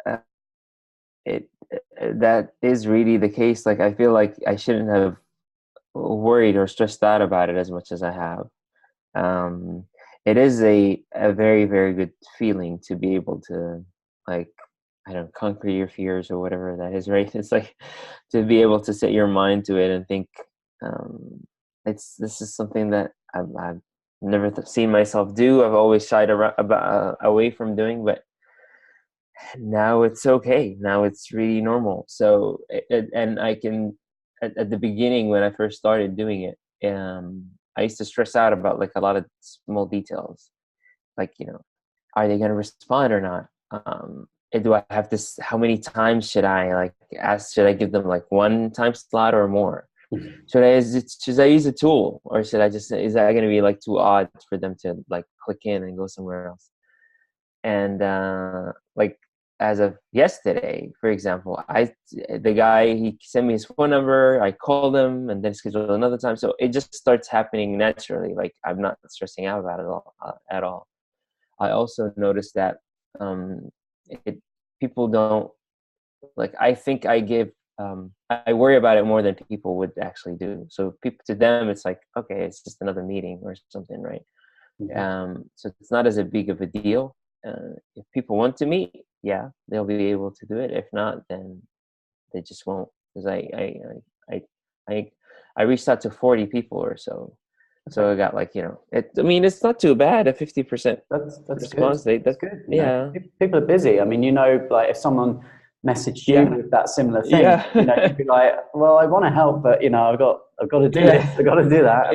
uh, it that is really the case. Like I feel like I shouldn't have worried or stressed out about it as much as I have. Um, it is a very, very good feeling to be able to, like, I don't know, conquer your fears or whatever that is, right? It's like to be able to set your mind to it and think, um, this is something that I've never seen myself do. I've always shied away from doing, but now it's okay. Now it's really normal. So, and I can, at the beginning when I first started doing it, I used to stress out about like a lot of small details, like, are they going to respond or not? And do I have this? How many times should I like ask? Should I give them like one time slot or more? Should I use a tool, or should I just, is that going to be like too odd for them to like click in and go somewhere else? And like as of yesterday, for example, the guy, he sent me his phone number. I called him and then scheduled another time. So it just starts happening naturally. Like I'm not stressing out about it at all. I also noticed that um, it people don't like. I think I give. I worry about it more than people would actually do. So people, to them, it's like, okay, it's just another meeting or something, right? So it's not as a big of a deal. If people want to meet, yeah, they'll be able to do it. If not, then they just won't. Because I I I reached out to 40 people or so. So Okay. I got like, I mean, it's not too bad, a 50% That's good. response rate. That's That, good. yeah, People are busy. I mean, like if someone messaged you yeah, with that similar thing, you'd yeah, be like, well, I want to help, but I've got to do this, I've yeah, got to do that,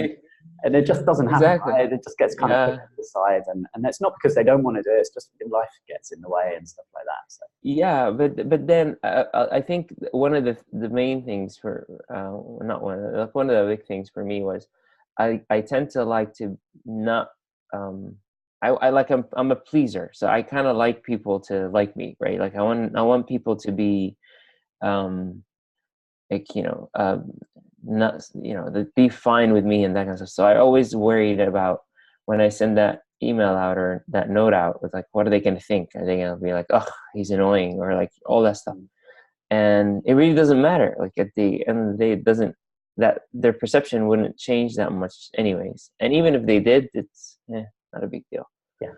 and it just doesn't happen, exactly. right? It just gets kind of put Yeah. to the side, and it's not because they don't want to do it. It's just life gets in the way and stuff like that. So Yeah, but then I think one of the main things for not one of one of the big things for me was I tend to like to not um I like I'm a pleaser, so I kind of like people to like me, right? Like I want people to be um like, not, be fine with me and that kind of stuff. So I always worried about when I send that email out or that note out with like, what are they going to think? Are they going to be like, oh, he's annoying, or like all that stuff? And it really doesn't matter. Like at the end of the day, it doesn't, that their perception wouldn't change that much anyways. And even if they did, it's not a big deal. yeah.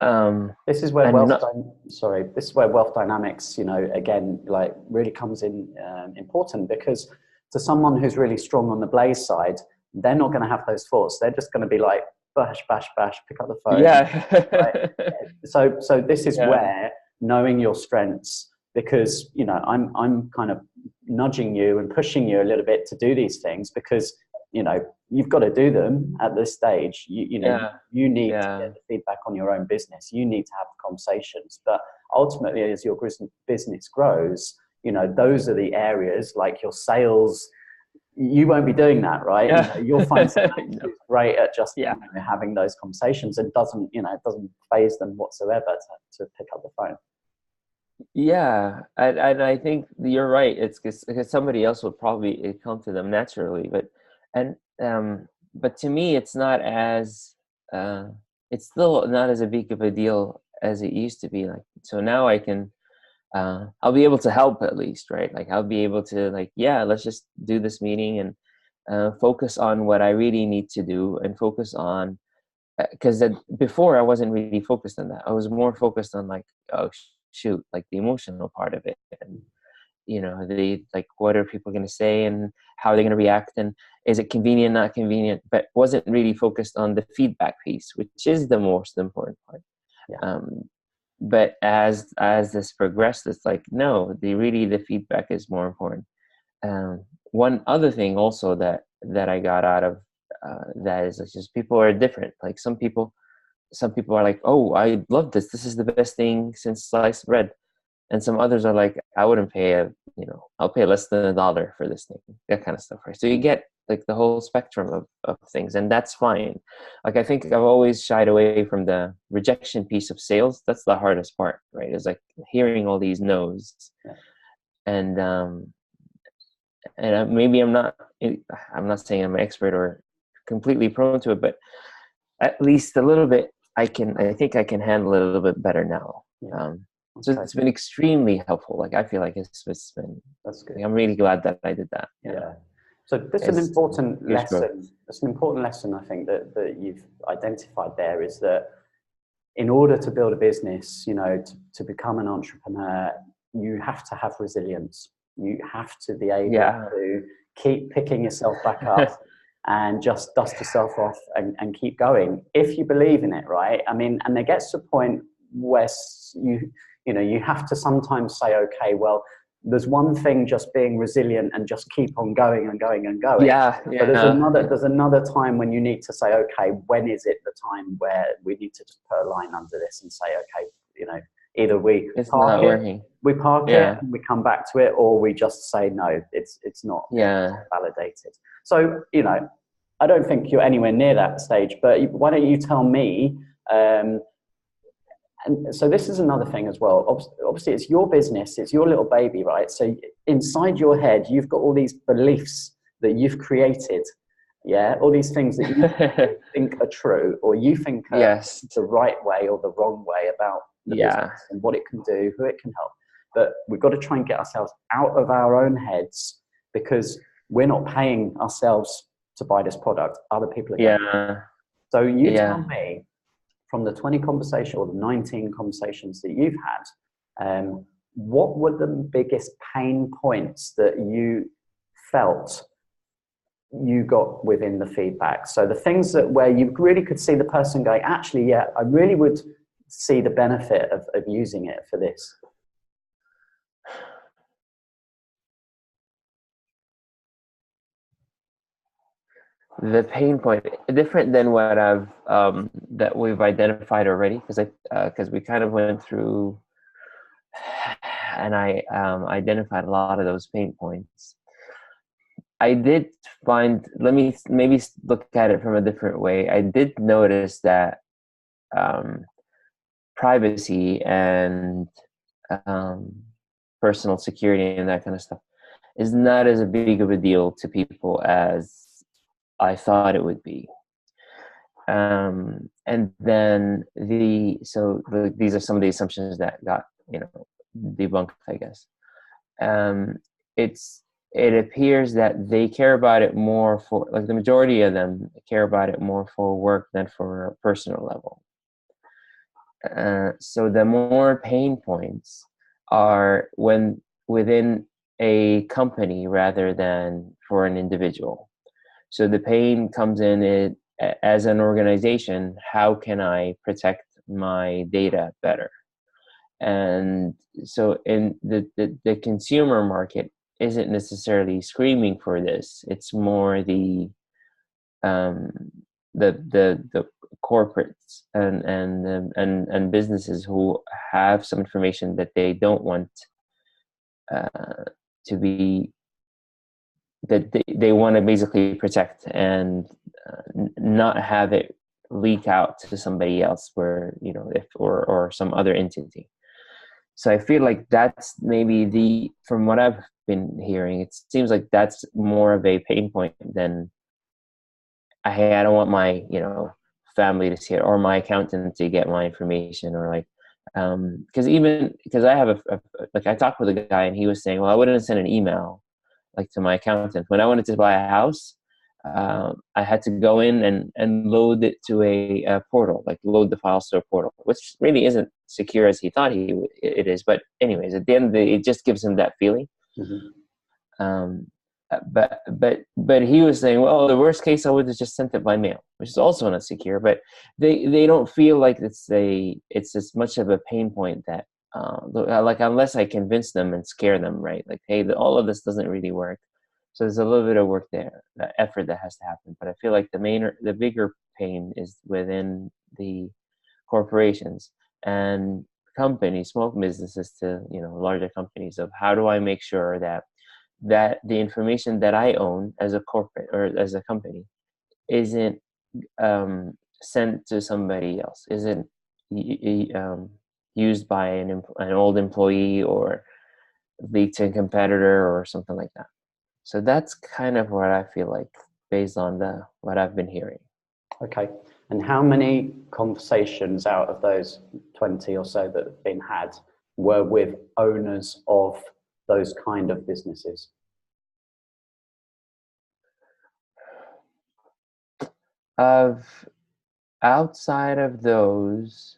Um, This is where and not, this is where wealth dynamics, again, like really comes in important because to someone who's really strong on the blaze side, they're not going to have those thoughts. They're just going to be like, bash, bash, bash, pick up the phone, right? yeah, So this is yeah, where knowing your strengths, because I'm kind of nudging you and pushing you a little bit to do these things because you've got to do them at this stage. yeah, You need to yeah, get the feedback on your own business. You need to have conversations. But ultimately, as your business grows, those are the areas like your sales. You won't be doing that, right? yeah. You'll find someone No. who's great at just Yeah. having those conversations and doesn't phase them whatsoever to pick up the phone. Yeah, and I think you're right. It's because somebody else would probably come to them naturally, and but to me, it's not as uh, it's still not as a big of a deal as it used to be. Like, so now I can I'll be able to help at least, right? Like I'll be able to like, yeah, let's just do this meeting and focus on what I really need to do and focus on because before I wasn't really focused on that. I was more focused on like, oh shoot, like the emotional part of it, and the like, what are people going to say and how are they going to react, and is it convenient, not convenient? But wasn't really focused on the feedback piece, which is the most important part. Yeah. Um, but as this progressed, it's like no, the feedback is more important. One other thing also that I got out of that is like just people are different. Like some people are like, oh, I love this. This is the best thing since sliced bread. And some others are like, I wouldn't pay I'll pay less than $1 for this thing. That kind of stuff, right? So you get like the whole spectrum of things, and that's fine. Like I think I've always shied away from the rejection piece of sales. That's the hardest part, right? Is like hearing all these no's, Yeah. and maybe I'm not saying I'm an expert or completely prone to it, but at least a little bit I think I can handle it a little bit better now. Yeah. So Okay. it's been extremely helpful. Like I feel like it's been. That's good. Like, I'm really glad that I did that. Yeah. So this is an It's important huge growth. lesson. It's an important lesson, I think, that you've identified there, is that in order to build a business, you know, to become an entrepreneur, you have to have resilience. You have to be able Yeah. to keep picking yourself back up and just dust yourself off and keep going if you believe in it, right? I mean, and there gets to a point where you know, you have to sometimes say, okay, well, there's one thing just being resilient and just keep on going and going and going. Yeah. But Yeah. there's another time when you need to say, okay, when is it the time where we need to just put a line under this and say, okay, you know, either It's not working. we park it, Yeah. and we come back to it, or we just say no, it's not Yeah. validated. So, you know, I don't think you're anywhere near that stage. But why don't you tell me? And so this is another thing as well. Obviously, it's your business, it's your little baby, right? So inside your head, you've got all these beliefs that you've created, yeah, all these things that you think are true, or you think are Yes. the right way or the wrong way about the Yeah. business and what it can do, who it can help. But we've got to try and get ourselves out of our own heads, because we're not paying ourselves to buy this product. Other people are going. Yeah. So you tell Yeah. me, from the 20 conversations or the 19 conversations that you've had, what were the biggest pain points that you felt you got within the feedback? So the things that where you really could see the person going, actually, yeah, I really would see the benefit of using it for this. The pain point different than what I've that we've identified already, because we kind of went through and I identified a lot of those pain points. I did find, let me maybe look at it from a different way. I did notice that um, privacy and um, personal security and that kind of stuff is not as big of a deal to people as I thought it would be. And then these are some of the assumptions that got, you know, debunked, I guess. Um, it's it appears that they care about it more for, like, the majority of them care about it more for work than for a personal level. So the more pain points are when within a company rather than for an individual. So the pain comes in it as an organization. How can I protect my data better? And so in the consumer market isn't necessarily screaming for this. It's more um, the corporates and businesses who have some information that they don't want uh, to be, that they want to basically protect and not have it leak out to somebody else, where, you know, if or some other entity. So I feel like that's maybe from what I've been hearing, it seems like that's more of a pain point than, hey, I don't want my, you know, family to see it, or my accountant to get my information, or like, because I have like, I talked with a guy and he was saying, well, I wouldn't send an email like to my accountant when I wanted to buy a house. I had to go in and load it to a portal, like load the files to a portal, which really isn't secure as he thought it is. But anyways, at the end of the day, it just gives him that feeling. Mm-hmm. But he was saying, well, the worst case, I would have just sent it by mail, which is also not secure. But they don't feel like it's as much of a pain point that like, unless I convince them and scare them, right? Like, hey, all of this doesn't really work. So there's a little bit of work there, that effort that has to happen. But I feel like the bigger pain is within the corporations and companies, small businesses to, you know, larger companies, of how do I make sure that the information that I own as a corporate or as a company isn't sent to somebody else, isn't used by an old employee, or leaked to a competitor or something like that. So that's kind of what I feel like, based on what I've been hearing. Okay. And how many conversations out of those 20 or so that have been had were with owners of those kind of businesses? Of outside of those,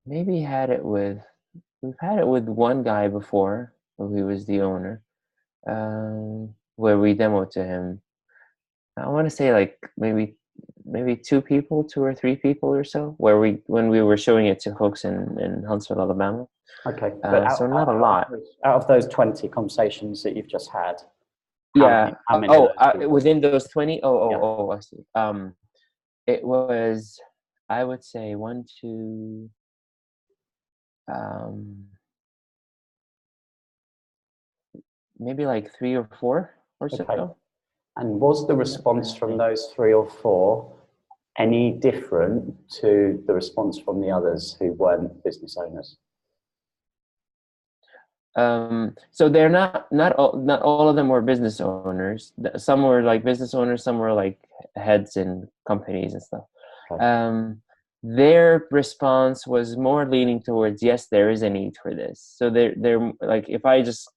maybe we've had it with one guy before, who he was the owner, where we demoed to him. I want to say like maybe two or three people or so, when we were showing it to folks in Huntsville, Alabama. Okay, but So not a lot. out of those 20 conversations that you've just had, Yeah. how many of those people? Within those 20? Yeah. I see. It was, I would say, one, two, maybe like three or four or Okay. so. And was the response from those three or four any different to the response from the others who weren't business owners? So they're not all of them were business owners. Some were like business owners, some were like heads in companies and stuff. Okay. Their response was more leaning towards, yes, there is a need for this. So they're like, if I just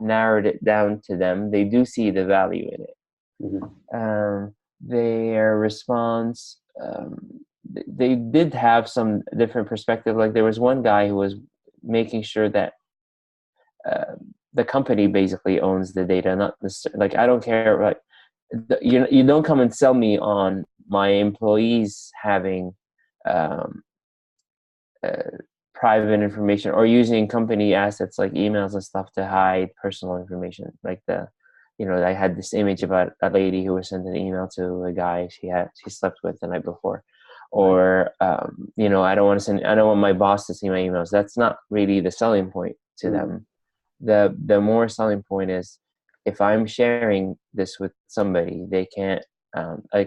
narrowed it down to them, they do see the value in it. Mm-hmm. Their response, they did have some different perspective. Like there was one guy who was making sure that the company basically owns the data, not necessarily, like, I don't care, like, you don't come and sell me on my employees having um, private information or using company assets like emails and stuff to hide personal information. Like I had this image about a lady who was sent an email to a guy she slept with the night before. Or I don't want my boss to see my emails. That's not really the selling point to them. The more selling point is, if I'm sharing this with somebody, they can't a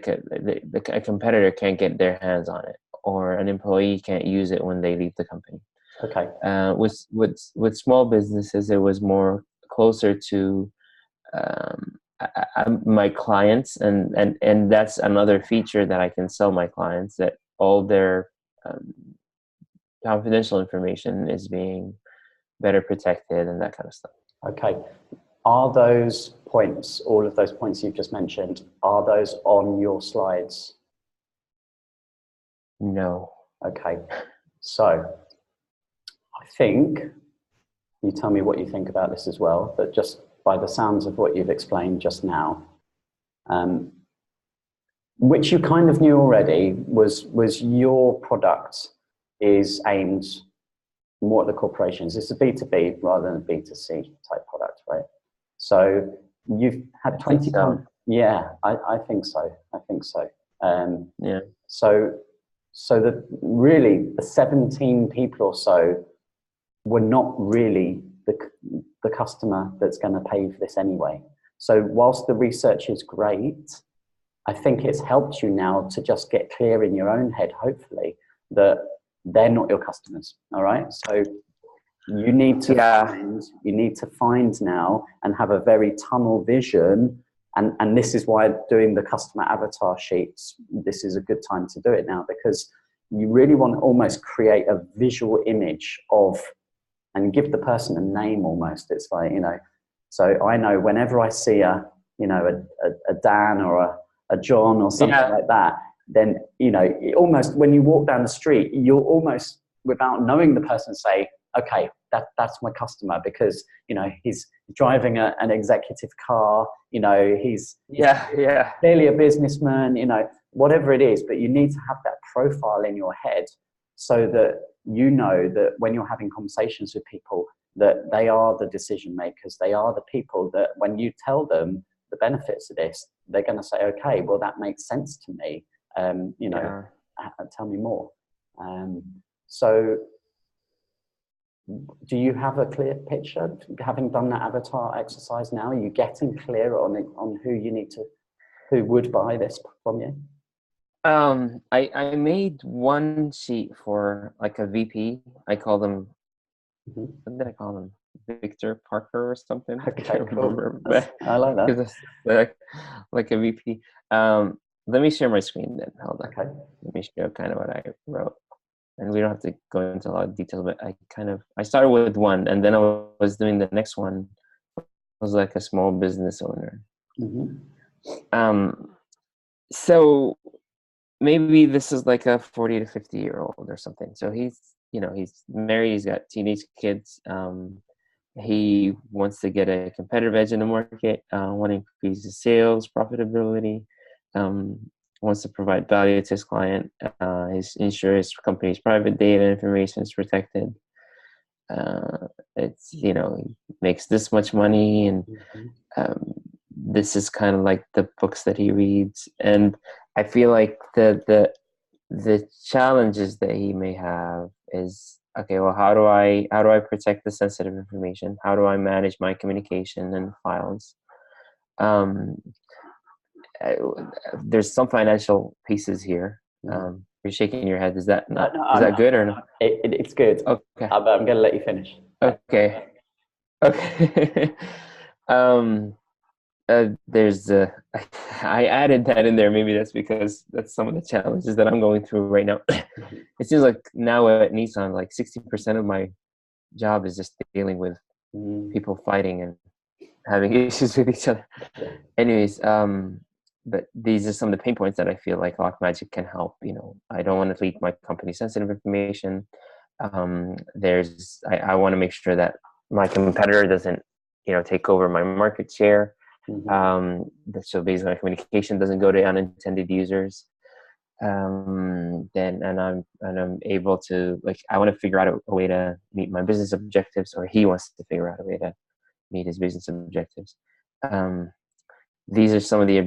competitor can't get their hands on it, or an employee can't use it when they leave the company. Okay. With small businesses, it was more closer to my clients, and that's another feature that I can sell my clients, that all their confidential information is being better protected and that kind of stuff. Okay. Are those points, all of those points you've just mentioned, are those on your slides? No. Okay. So I think, you tell me what you think about this as well, but just by the sounds of what you've explained just now, which you kind of knew already, was your product is aimed more at the corporations. It's a B2B rather than a B2C type product, right? So you've had 20 so. Yeah, I think so. I think so. Yeah. So really the 17 people or so were not really the customer that's going to pay for this anyway. So whilst the research is great, I think it's helped you now to just get clear in your own head, hopefully, that they're not your customers. All right. So you need to find now and have a very tunnel vision. And this is why doing the customer avatar sheets, this is a good time to do it now, because you really want to almost create a visual image of, and give the person a name almost. It's like, so I know whenever I see a Dan or a John or something like that, then, almost when you walk down the street, you'll almost, without knowing the person, say, okay, that's my customer, because, he's driving an executive car, he's clearly a businessman, whatever it is, but you need to have that profile in your head so that that when you're having conversations with people, that they are the decision makers. They are the people that when you tell them the benefits of this, they're going to say, okay, well, that makes sense to me. Tell me more. So do you have a clear picture, having done that avatar exercise now? Are you getting clearer on who would buy this from you? I made one sheet for like a VP. I call them, what did I call them? Victor Parker or something. Okay, I can't remember. I like that. It's like a VP. Let me share my screen then. Hold on. Okay. Let me show kind of what I wrote. and we don't have to go into a lot of detail, but I started with one, and then I was doing the next one. I was like a small business owner. Mm-hmm. So maybe this is like a 40 to 50-year-old or something. So he's married, he's got teenage kids. He wants to get a competitive edge in the market, want to increase his sales, profitability, wants to provide value to his client. His insurance company's private data information is protected. It's, he makes this much money, and this is kind of like the books that he reads. And I feel like the challenges that he may have is, okay, well, how do I protect the sensitive information? How do I manage my communication and files? There's some financial pieces here. You're shaking your head. Is that not? No, is that good or no? It's good. Okay. But I'm going to let you finish. Okay. Okay. There's I added that in there. Maybe that's because that's some of the challenges that I'm going through right now. It seems like now at Nissan, like 60% of my job is just dealing with people fighting and having issues with each other. Anyways, but these are some of the pain points that I feel like Lockmagic can help. I don't want to leak my company's sensitive information. I want to make sure that my competitor doesn't, take over my market share. So basically my communication doesn't go to unintended users. I'm able to, like, I want to figure out a way to meet my business objectives, or he wants to figure out a way to meet his business objectives. These are some of the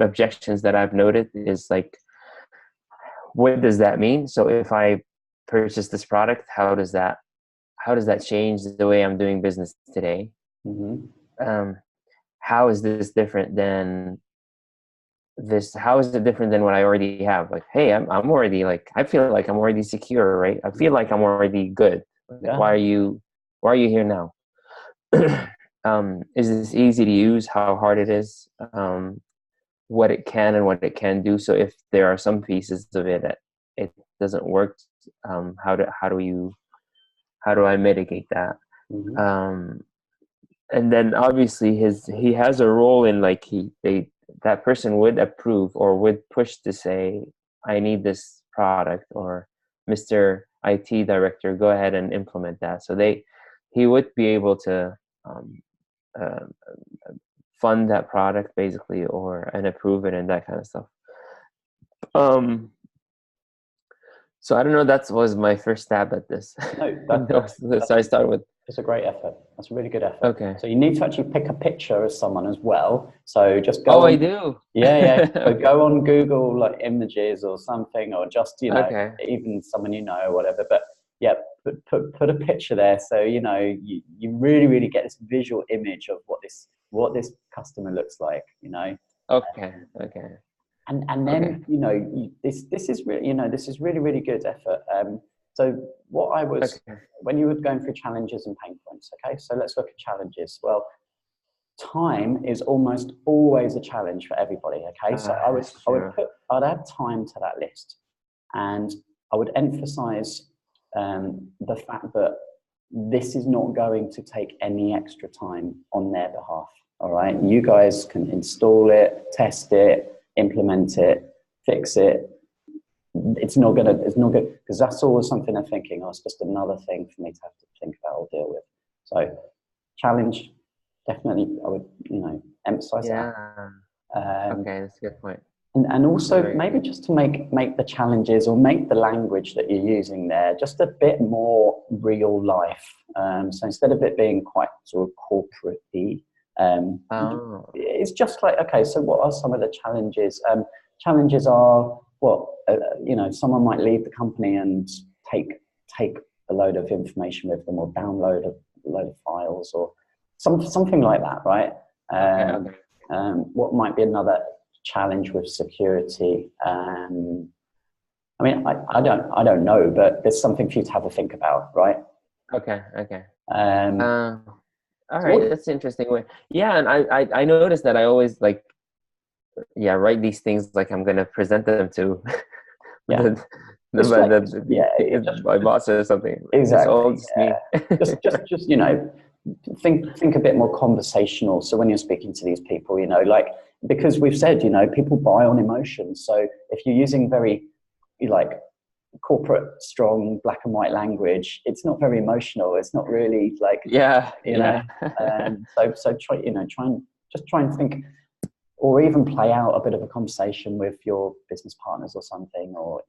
objections that I've noted is like, what does that mean? So if I purchase this product, how does that change the way I'm doing business today? How is this different than this? How is it different than what I already have? Like, hey, I'm already, like, I feel like I'm already secure, right? I feel like I'm already good. Like, why are you here now? Is this easy to use? How hard it is? What it can and what it can do. So if there are some pieces of it that it doesn't work, how do I mitigate that? And then obviously he has a role in, like, that person would approve or would push to say, I need this product, or Mr. IT director, go ahead and implement that. So he would be able to fund that product basically, and approve it and that kind of stuff. So I don't know, that was my first stab at this. No, so I started with, it's a great effort. That's a really good effort. Okay. So you need to actually pick a picture of someone as well. So just go. Oh, I do. Yeah. So go on Google, like, images or something, or just, Okay. even someone or whatever. But yeah, put a picture there, so you really, really get this visual image of what this customer looks like. Okay. And then this is really, this is really, really good effort. So what I was, when you were going through challenges and pain points, okay, so let's look at challenges. Well, time is almost always a challenge for everybody, okay? So I'd add time to that list, and I would emphasize the fact that this is not going to take any extra time on their behalf, all right? You guys can install it, test it, implement it, fix it. It's not good, because that's always something I'm thinking, it's just another thing for me to have to think about or deal with. So challenge, definitely, I would, emphasize that. Okay, that's a good point. And also maybe just to make the challenges, or make the language that you're using there just a bit more real life. So instead of it being quite sort of corporate-y, it's just like, okay, so what are some of the challenges? Challenges are, someone might leave the company and take a load of information with them, or download a load of files, or something like that, right? What might be another challenge with security? I mean, I don't know, but there's something for you to have a think about, right? Okay. All right, that's interesting. Yeah, and I noticed that I always write these things like I'm gonna present them to Just like, You yeah, think it's just, my boss or something. It's all exactly. just me. Just think a bit more conversational. So when you're speaking to these people, like, because we've said, people buy on emotion. So if you're using very like corporate strong black and white language, it's not very emotional. It's not really like, Yeah, you know. yeah. So try and think, or even play out a bit of a conversation with your business partners or something, or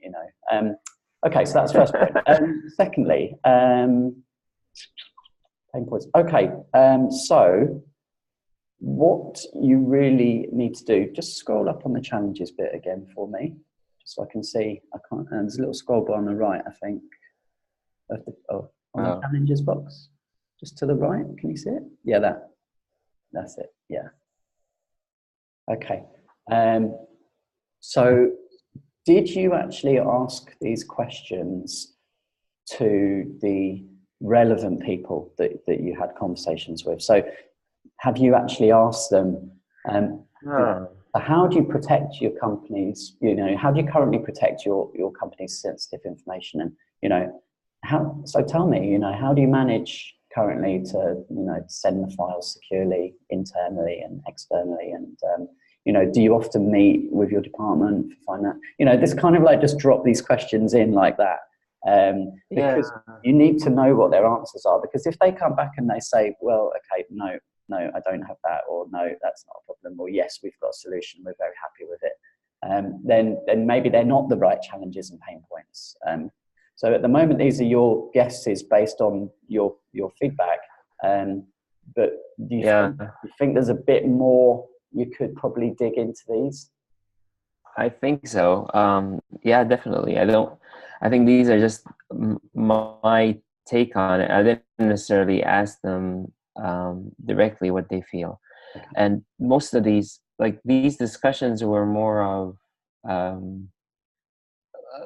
okay, so that's first point. Secondly, pain points. Okay, so what you really need to do, just scroll up on the challenges bit again for me, just so I can see. I can't. And there's a little scroll bar on the right, I think, on the challenges box, just to the right. Can you see it? Yeah, that's it. Yeah. Okay. So did you actually ask these questions to the relevant people that you had conversations with? So have you actually asked them, how do you protect your company's, how do you currently protect your company's sensitive information? And, so tell me, how do you manage currently to, send the files securely internally and externally? And, do you often meet with your department to find that, this kind of like just drop these questions in like that. Because you need to know what their answers are, because if they come back and they say, well, okay, no, I don't have that, or no, that's not a problem, or yes, we've got a solution, we're very happy with it, then maybe they're not the right challenges and pain points. So at the moment, these are your guesses based on your feedback. But do you think there's a bit more you could probably dig into these? I think so. Yeah, definitely. I think these are just my take on it. I didn't necessarily ask them directly what they feel. Okay. And most of these discussions were more of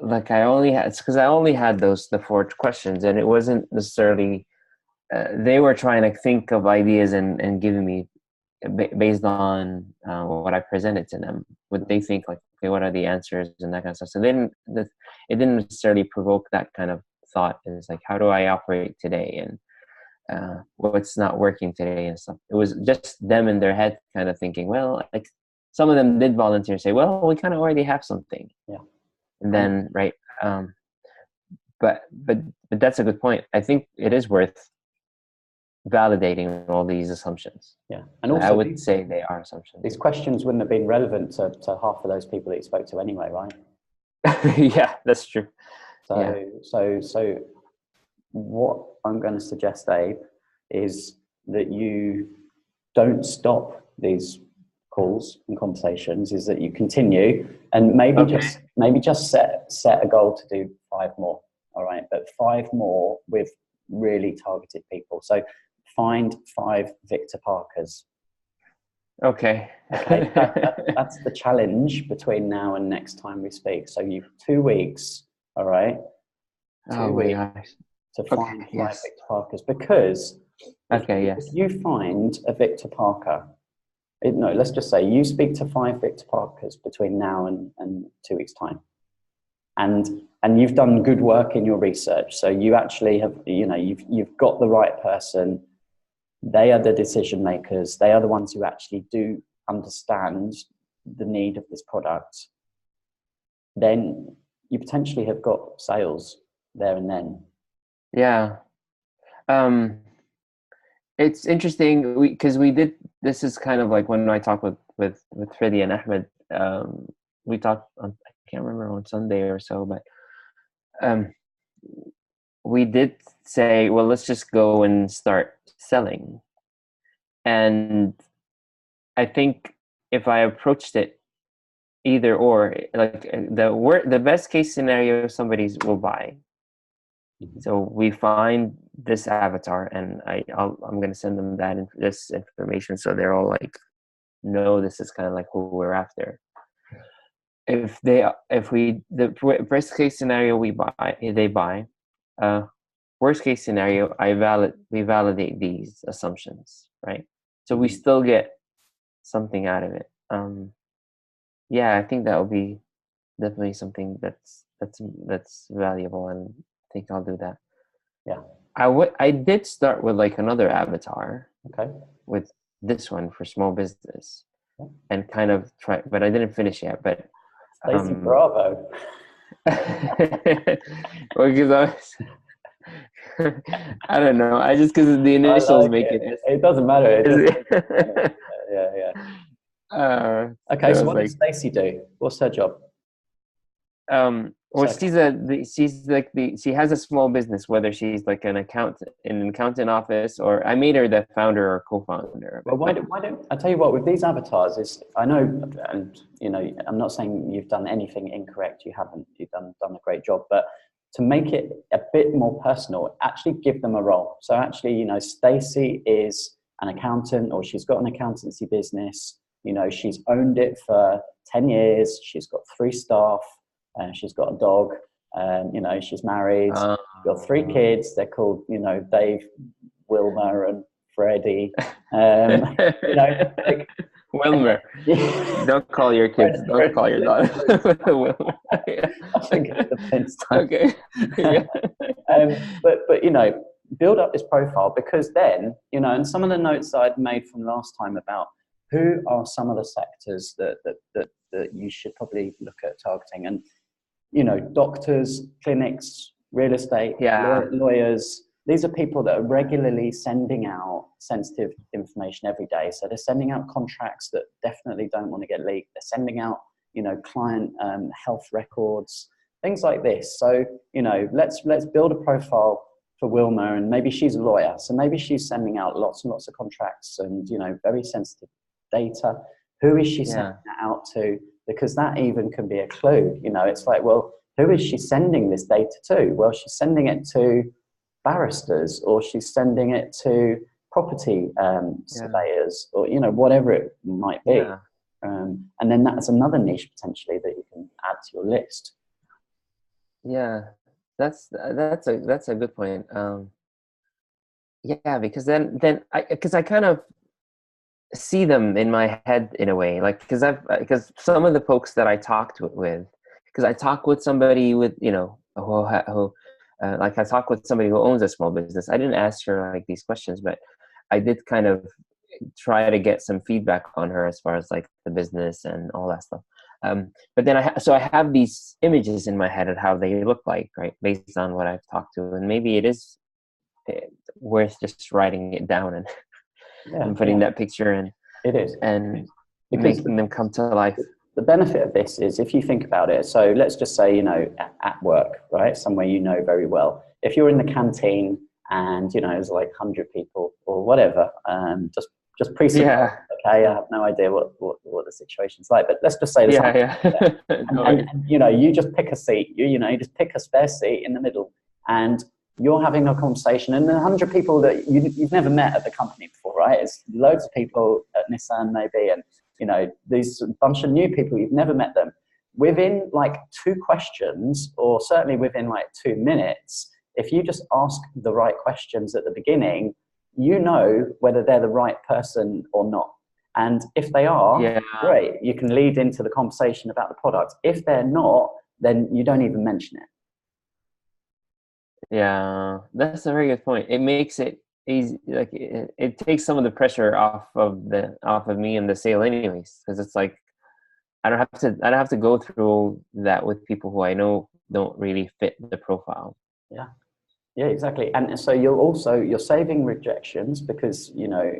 like I only had the 4 questions, and it wasn't necessarily they were trying to think of ideas and giving me based on what I presented to them, what they think, like, okay, what are the answers and that kind of stuff. So then it didn't necessarily provoke that kind of thought. It's like, how do I operate today, and what's not working today and stuff. It was just them in their head kind of thinking, well, like some of them did volunteer, say, well, we kind of already have something. Yeah. And then, right. But that's a good point. I think it is worth validating all these assumptions. Yeah, and also I would say they are assumptions. These questions wouldn't have been relevant to half of those people that you spoke to anyway, right? Yeah, that's true. So what I'm going to suggest, Abe, is that you don't stop these calls and conversations, is that you continue, and maybe just set a goal to do 5 more. All right, but 5 more with really targeted people. So find 5 Victor Parkers. Okay. That's the challenge between now and next time we speak. So you've 2 weeks, all right? 2 weeks to find 5 Victor Parkers, because if you find a Victor Parker, let's just say you speak to 5 Victor Parkers between now and 2 weeks time, and you've done good work in your research. So you actually have, you've got the right person. They are the decision makers. They are the ones who actually do understand the need of this product. Then you potentially have got sales there and then. Yeah. It's interesting because we did, this is kind of like when I talked with Freddie and Ahmed, we talked on, I can't remember, on Sunday or so, but we did say, well, let's just go and start selling. And I think if I approached it either or, like the best case scenario, somebody will buy. Mm-hmm. So we find this avatar, and I'm going to send them this information, so they're all like, know this is kind of like who we're after. The best case scenario, they buy. Worst case scenario, we validate these assumptions, right? So we still get something out of it. Yeah, I think that will be definitely something that's that's valuable, and I think I'll do that. Yeah. I did start with like another avatar Okay. with this one for small business, Yeah. and kind of try, but I didn't finish yet. But Stacey Bravo. well, because I was, I don't know. I just because the I initials like make it. it. It doesn't matter. It just yeah, yeah. Okay, So I so was what does like, Stacey do? What's her job? well, So, she's like she has a small business, whether she's like an accountant in an accountant office, or I made her the founder or co-founder of well, it. But why don't I tell you what? With these avatars, is I know, and you know, I'm not saying you've done anything incorrect. You haven't. You've done a great job, but to make it a bit more personal, actually give them a role. So actually, you know, Stacey is an accountant, or she's got an accountancy business. You know, she's owned it for 10 years. She's got 3 staff, and she's got a dog. You know, she's married. Got 3 kids. They're called, you know, Dave, Wilmer, and Freddie. You know, like, Wilmer. Don't call your kids. Don't call your daughter Wilmer. I think it depends. Okay. Yeah. But you know, build up this profile, because then, you know, and some of the notes that I'd made from last time about who are some of the sectors that you should probably look at targeting, and you know, doctors, clinics, real estate, Yeah. lawyers. These are people that are regularly sending out sensitive information every day. So they're sending out contracts that definitely don't want to get leaked. They're sending out, you know, client health records, things like this. So, you know, let's build a profile for Wilma, and maybe she's a lawyer. So maybe she's sending out lots and lots of contracts and, you know, very sensitive data. Who is she sending that out to? Because that even can be a clue. You know, it's like, well, who is she sending this data to? Well, she's sending it to barristers, or she's sending it to property surveyors, or, you know, whatever it might be. Yeah. And then that's another niche potentially that you can add to your list. Yeah. That's a good point. Yeah, because then I kind of see them in my head in a way, like because some of the folks that I talked with, because I talk with somebody with, you know, who like I talk with somebody who owns a small business. I didn't ask her like these questions, but I did kind of try to get some feedback on her as far as like the business and all that stuff. But then I have these images in my head of how they look like, right, based on what I've talked to, and maybe it is worth just writing it down and and putting that picture in. It is. And because making them come to life. The benefit of this is, if you think about it, so let's just say, you know, at work, right, somewhere you know very well. If you're in the canteen and, you know, there's like 100 people or whatever, just pre-suppose, okay, I have no idea what the situation's like, but let's just say and you know, you just pick a seat, you know, you just pick a spare seat in the middle, and you're having a conversation, and 100 people that you've never met at the company before, right? It's loads of people at Nissan maybe, and, you know, these bunch of new people, you've never met them. Within like 2 questions, or certainly within like 2 minutes, if you just ask the right questions at the beginning, you know whether they're the right person or not. And if they are, great, you can lead into the conversation about the product. If they're not, then you don't even mention it. Yeah, that's a very good point. It makes it easy, like it takes some of the pressure off of me and the sale anyways, because it's like I don't have to go through that with people who I know don't really fit the profile. Yeah, exactly. And so you're saving rejections, because, you know,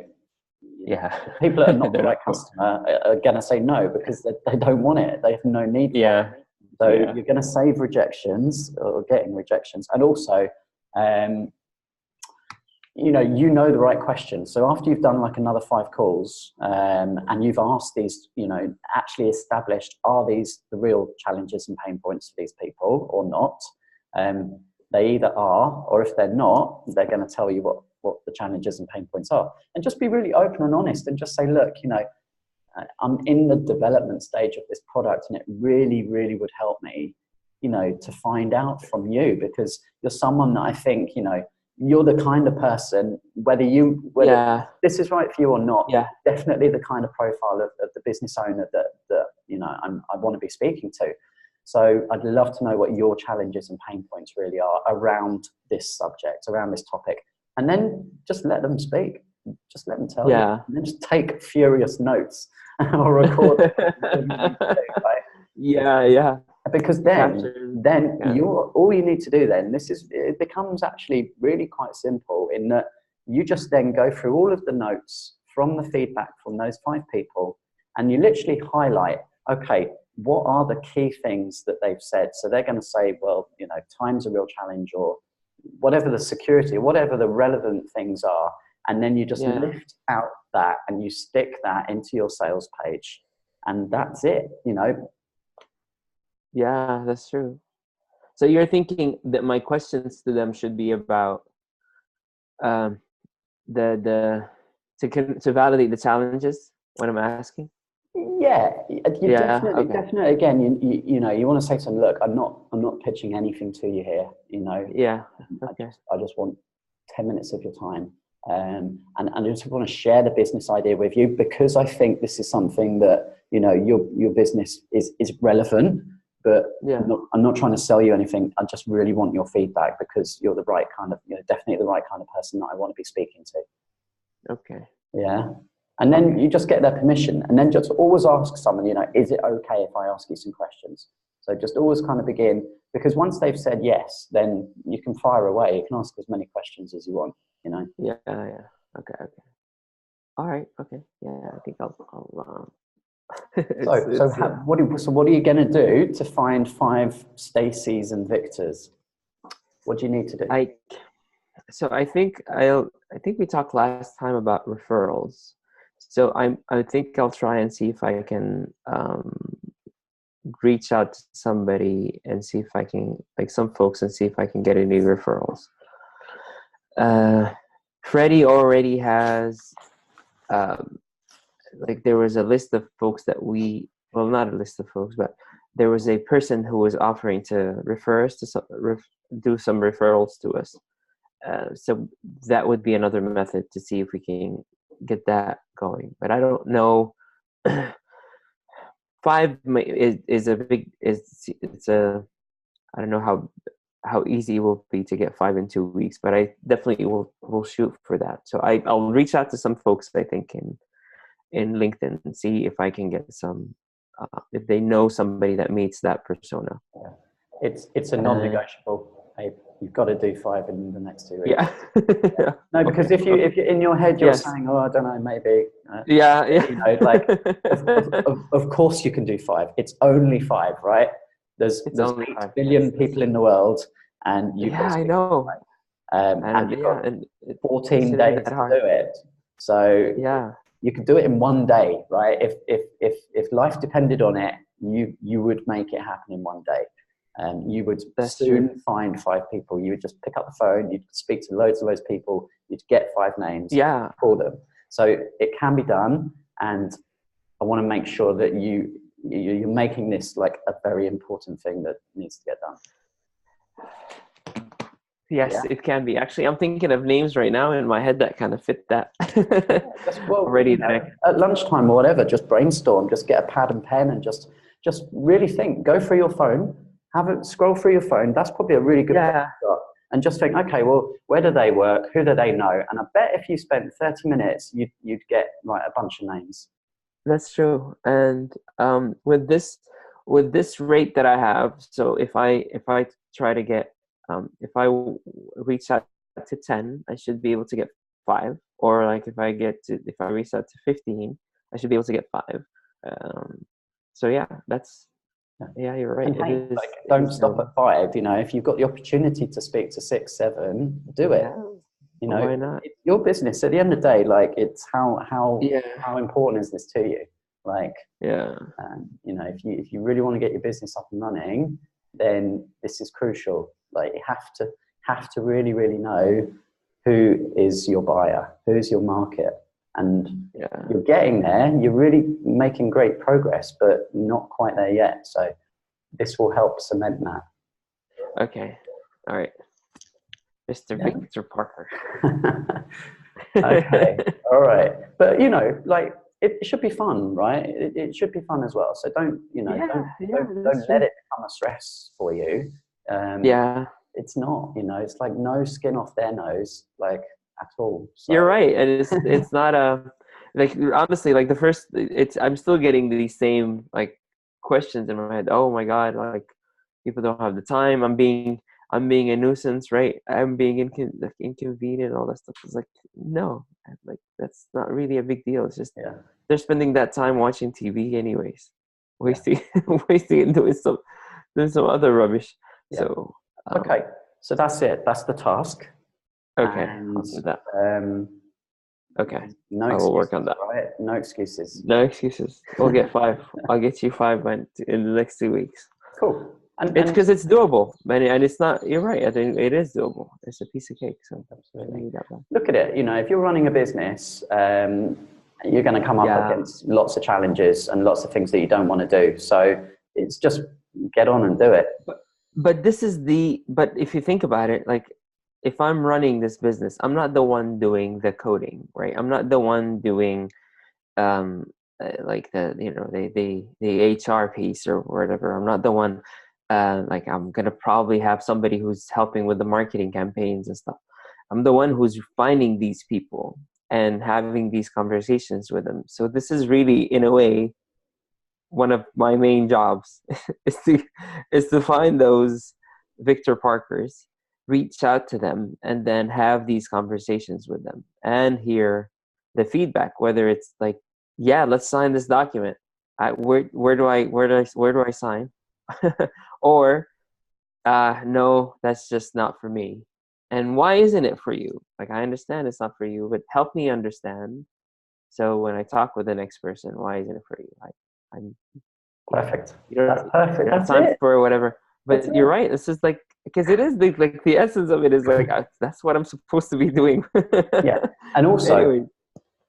people that are not the right customer are going to say no, because they don't want it. They have no need for it. So you're going to save rejections, or getting rejections. And also, you know the right questions. So after you've done like another 5 calls, and you've asked these, you know, actually established, are these the real challenges and pain points for these people or not? They either are, or if they're not, they're going to tell you what the challenges and pain points are. And just be really open and honest, and just say, look, you know, I'm in the development stage of this product, and it really, really would help me, you know, to find out from you, because you're someone that I think, you know, you're the kind of person, whether this is right for you or not, definitely the kind of profile of the business owner that you know, I want to be speaking to. So I'd love to know what your challenges and pain points really are around this subject, around this topic. And then just let them speak. Just let them tell you. And then just take furious notes or record it. Right? Yeah. Because then all you need to do then, it becomes actually really quite simple in that you just then go through all of the notes from the feedback from those 5 people, and you literally highlight, okay, what are the key things that they've said? So they're going to say, well, time's a real challenge, or whatever the security, whatever the relevant things are. And then you just lift out that and you stick that into your sales page, and that's it, Yeah, that's true. So you're thinking that my questions to them should be about to validate the challenges when I'm asking? Yeah, you definitely. Again, you want to say to them, look, I'm not pitching anything to you here. Yeah. Okay. I just want 10 minutes of your time, and I just want to share the business idea with you, because I think this is something that your business is relevant. But I'm not trying to sell you anything. I just really want your feedback, because you're the right kind of, definitely the right kind of person that I want to be speaking to. Okay. Yeah. And then you just get their permission, and then just always ask someone, is it okay if I ask you some questions? So just always kind of begin, because once they've said yes, then you can fire away. You can ask as many questions as you want, Yeah. Okay. All right. Okay. Yeah, I think I'll So what are you going to do to find 5 Stacys and Victors? What do you need to do? I think we talked last time about referrals. So I think I'll try and see if I can reach out to somebody and see if I can, like some folks, and see if I can get any referrals. Freddie already has there was a list of folks that not a list of folks, but there was a person who was offering to refer us to do some referrals to us. So that would be another method to see if we can get that going. But I don't know. 5 is a big. I don't know how easy it will be to get 5 in 2 weeks, but I definitely will shoot for that. So I'll reach out to some folks, I think, in LinkedIn, and see if I can get some, if they know somebody that meets that persona. Yeah. It's a non-negotiable. You've got to do 5 in the next 2 weeks. Yeah. No, because if you're in your head, you're saying, oh, I don't know, maybe. Yeah. Of course you can do 5. It's only 5, right? There's 8 billion people in the world, and you've got to I know. And you've got 14 days to do it. So you could do it in 1 day, right? If life depended on it, you would make it happen in 1 day. You would soon find 5 people. You would just pick up the phone, you'd speak to loads of those people, you'd get 5 names, call them. So it can be done, and I want to make sure that you're making this like a very important thing that needs to get done. Yes, it can be. Actually, I'm thinking of names right now in my head that kind of fit that. Already at lunchtime or whatever, just brainstorm, just get a pad and pen, and just really think. Go through your phone, scroll through your phone. That's probably a really good place to start. And just think, okay, well, where do they work? Who do they know? And I bet if you spent 30 minutes, you'd get like a bunch of names. That's true. And with this rate that I have, so if I try to get if I reach out to 10, I should be able to get 5. Or like if I reach out to 15, I should be able to get 5. So you're right. And don't stop at 5. If you've got the opportunity to speak to 6, 7, do it. Why not? It's your business. At the end of the day, like, it's how important is this to you? Like, if you really want to get your business up and running, then this is crucial. Like, you have to really, really know who is your buyer, who's your market. And you're getting there, you're really making great progress, but not quite there yet. So this will help cement that. Okay. All right. Mr. Victor Parker. Okay. All right. But, it should be fun, right? It should be fun as well. So don't, you know, Yeah, yeah, don't that's let true. it become a stress for you. Um, Yeah, it's not, you know, it's like no skin off their nose, like at all. you're So right. And it's not a like honestly like the first it's I'm still getting these same like questions in my head. Oh my God, like people don't have the time. I'm being a nuisance, right? I'm being like, inconvenient, all that stuff. It's like no, like that's not really a big deal. It's just yeah, they're spending that time watching TV anyways, yeah, wasting wasting and doing some other rubbish. yeah. So Okay, so that's it. That's the task, okay, and I'll do that. um, Okay, no I will work on excuses, that. right? No excuses. No excuses. We'll get five. I'll get you five in the next 2 weeks. Cool. It's And because it's doable, and it's not. You're right. I think it is doable. It's a piece of cake. So absolutely. maybe that one. Look at it. You know, if you're running a business, you're going to come up Yeah, against lots of challenges and lots of things that you don't want to do. So it's just get on and do it. but this is the. But if you think about it, like if I'm running this business, I'm not the one doing the coding, right? I'm not the one doing um like the HR piece or whatever. I'm not the one. Like I'm gonna probably have somebody who's helping with the marketing campaigns and stuff. I'm the one who's finding these people and having these conversations with them. So this is really, in a way, one of my main jobs is to find those Victor Parkers, reach out to them, and then have these conversations with them and hear the feedback. Whether it's like, yeah, let's sign this document. Where do I sign? Or no, that's just not for me. And why isn't it for you? Like, I understand it's not for you, but help me understand. So when I talk with the next person, why isn't it for you? Like, I'm, you know, Perfect. you don't, That's perfect. you don't have That's time it. for whatever. That's But you're it. right. It's just like, because it is like the essence of it is like, that's what I'm supposed to be doing. Yeah. And also, Anyway,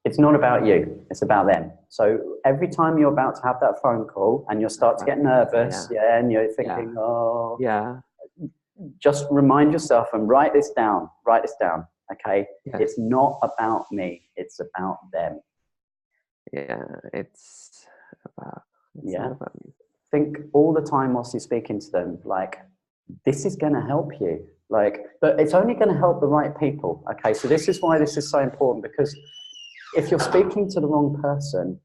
it's not about you, it's about them. So every time you're about to have that phone call and you'll start to get nervous, yeah, yeah, and you're yeah, thinking, oh, yeah, just remind yourself and write this down. Write this down. Okay. It's yes, not about me, it's about them. yeah. About, it's not Yeah. about me. Think all the time whilst you're speaking to them, like, this is going to help you. Like, but it's only going to help the right people. Okay. So this is why this is so important, because if you're speaking to the wrong person,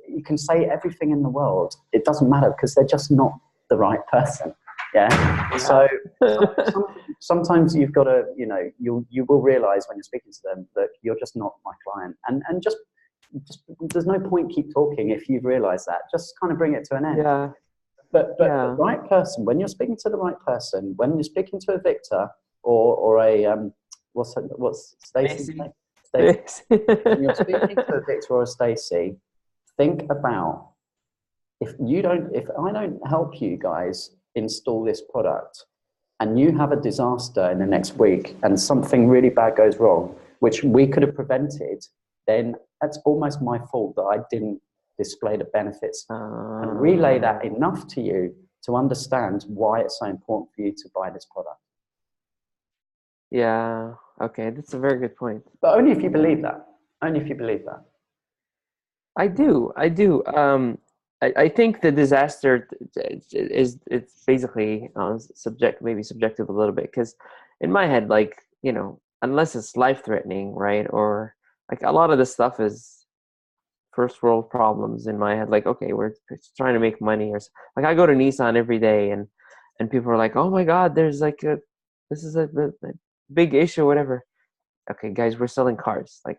you can say everything in the world. It doesn't matter because they're just not the right person. Yeah. Yeah. So sometimes you've got to, you know, you will realize when you're speaking to them that you're just not my client, and just there's no point keep talking if you've realized that. Just kind of bring it to an end. Yeah, But the yeah. right person, when you're speaking to the right person, when you're speaking to a Victor or a what's Stacey's Stacy. name? Stacey. When you're speaking Stacy. to a Victor or a Stacey, think about if I don't help you guys install this product and you have a disaster in the next week and something really bad goes wrong, which we could have prevented, then that's almost my fault that I didn't display the benefits and relay that Um, enough to you to understand why it's so important for you to buy this product. yeah. Okay, that's a very good point. But only if you believe that. Only if you believe that. I do. I do. I think the disaster is it's basically maybe subjective a little bit because in my head, like unless it's life threatening, right? Or like a lot of this stuff is first world problems in my head. Like, okay, we're just trying to make money, like I go to Nissan every day, and people are like, oh my God, there's like this is a big issue, whatever. Okay, guys, we're selling cars. Like,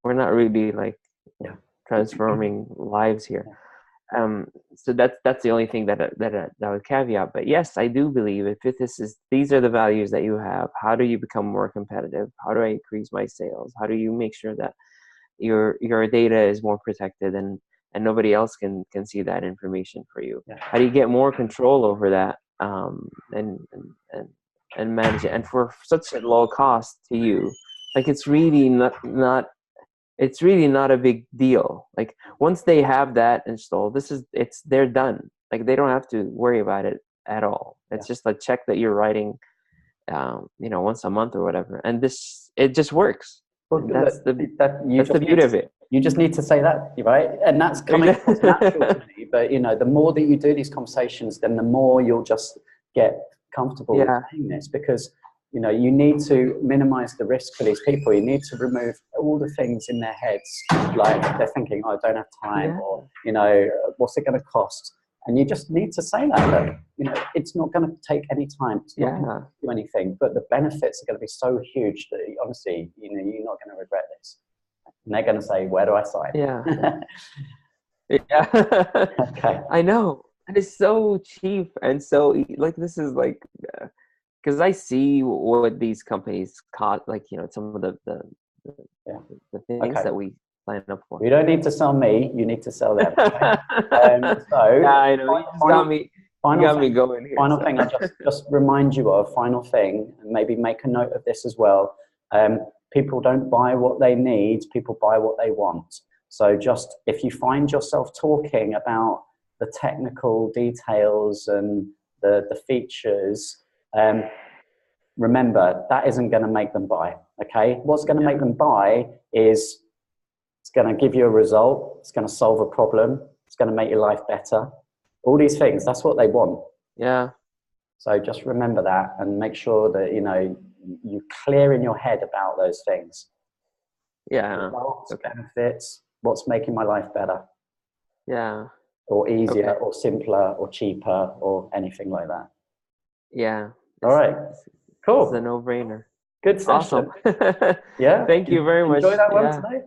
we're not really like Yeah. transforming lives here. Yeah. So that's the only thing that I would caveat. But yes, I do believe if these are the values that you have, how do you become more competitive? How do I increase my sales? How do you make sure that your data is more protected and nobody else can see that information for you? Yeah. How do you get more control over that and manage it, and for such a low cost to you? Like, it's really not a big deal. Like, once they have that installed, they're done. Like, they don't have to worry about it at all. Yeah. It's just a check that you're writing once a month or whatever, and it just works. Well, And that's you that's the just need beauty of to, it. you just need to say that, right? And that's coming across natural to me. But, you know, the more that you do these conversations, then the more you'll just get comfortable with Yeah, saying this, because, you know, you need to minimize the risk for these people. You need to remove all the things in their heads, like they're thinking, oh, I don't have time, yeah, or, you know, what's it going to cost? And you just need to say that, you know, it's not going to take any time. It's not going to yeah, do anything, but the benefits are going to be so huge that honestly, you know, you're not going to regret this. And they're going to say, where do I yeah, sign? yeah. Okay. I know, and it's so cheap and so like this is like because I see what these companies cost, like some of the, Yeah. the things Okay. that we sign up for. You don't need to sell me. You need to sell them. Okay. Yeah, So I know. You just final, you final got me thing. going here. Final So. thing. I'll just remind you of final thing, and maybe make a note of this as well. People don't buy what they need. People buy what they want. So just if you find yourself talking about the technical details and the features, remember that isn't going to make them buy. Okay. What's going to make them buy is it's going to give you a result. It's going to solve a problem. It's going to make your life better. All these things, that's what they want. Yeah, So just remember that and make sure that, you know, you clear in your head about those things. yeah. Results, Okay. benefits, what's making my life better Yeah. or easier Okay. or simpler or cheaper or anything like that. Yeah. All right. This is a Cool. no-brainer. Good Awesome. session. Yeah. Thank you very much. Enjoy that one Yeah. today.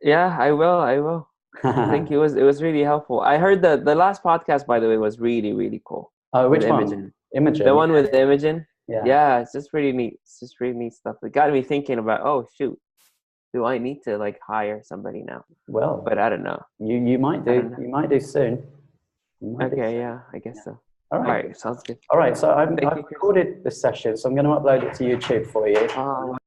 Yeah, I will. I will. Thank you. It was really helpful. I heard the last podcast, by the way, was really, really cool. Oh, With which one? Imogen. The Imogen. one with Imogen. Yeah. Yeah, it's just really neat. It's just really neat stuff. It got me thinking about, oh shoot, do I need to like hire somebody now? Well, But I don't know. you might I do. don't know. You might do soon. You might do Okay, soon. yeah, I guess Yeah. so. All All right. right, sounds good. All right. So I've Thank you, Chris. recorded this session, so I'm going to upload it to YouTube for you. Oh,